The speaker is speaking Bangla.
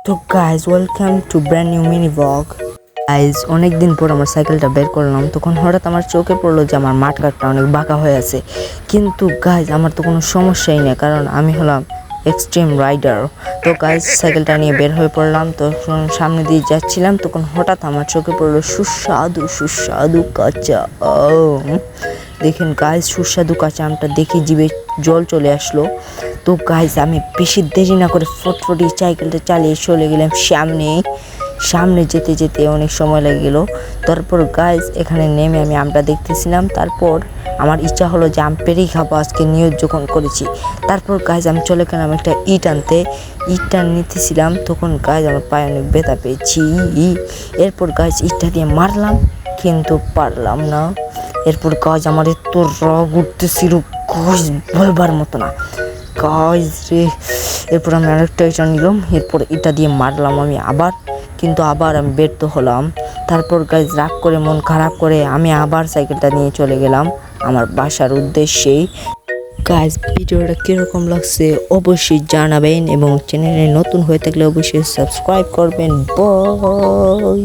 তো guys welcome to brand new mini blog. Guys অনেকদিন পর আমার সাইকেলটা বের করলাম, তখন হঠাৎ আমার চোখে পড়লো যে আমার মাঠঘাটটা অনেক বাঁকা হয়ে আছে। কিন্তু গাইজ আমার তো কোনো সমস্যাই নেই, কারণ আমি হলাম এক্সট্রিম রাইডার। তো গাইজ সাইকেলটা নিয়ে বের হয়ে পড়লাম, তো সামনে দিয়ে যাচ্ছিলাম, তখন হঠাৎ আমার চোখে পড়লো সুস্বাদু সুস্বাদু কাঁচা আম। দেখেন গাইজ, সুস্বাদু কাঁচা আমটা দেখে জিভে জল চলে আসলো। তো গাইজ আমি বেশি দেরি না করে ফটফটি সাইকেলটা চালিয়ে চলে গেলাম সামনে যেতে যেতে অনেক সময় লেগে গেল। তারপর গাইজ এখানে নেমে আমি আমটা দেখতেছিলাম। তারপর আমার ইচ্ছা হলো যে আম পেরেই খাবো, আজকে নিয়ত যখন করেছি। তারপর গাইজ আমি চলে গেলাম একটা ইটটা নিতেছিলাম, তখন গাইজ আমার পায়ে অনেক ব্যথা পেয়েছি। এরপর গাইজ ইটটা দিয়ে মারলাম, কিন্তু পারলাম না। এরপর গাইজ আমার এত রাগ উঠতেছিল গাইজ বলবার মতো না গাইজ রে। এরপর আমি আরেকটা ইটা নিলাম, এরপর এটা দিয়ে মারলাম আমি আবার, কিন্তু আবার আমি ব্যর্থ হলাম। তারপর গাইজ রাগ করে, মন খারাপ করে আমি আবার সাইকেলটা নিয়ে চলে গেলাম আমার বাসার উদ্দেশ্যেই। গাইজ ভিডিওটা কীরকম লাগছে অবশ্যই জানাবেন, এবং চ্যানেলে নতুন হয়ে থাকলে অবশ্যই সাবস্ক্রাইব করবেন। বাই।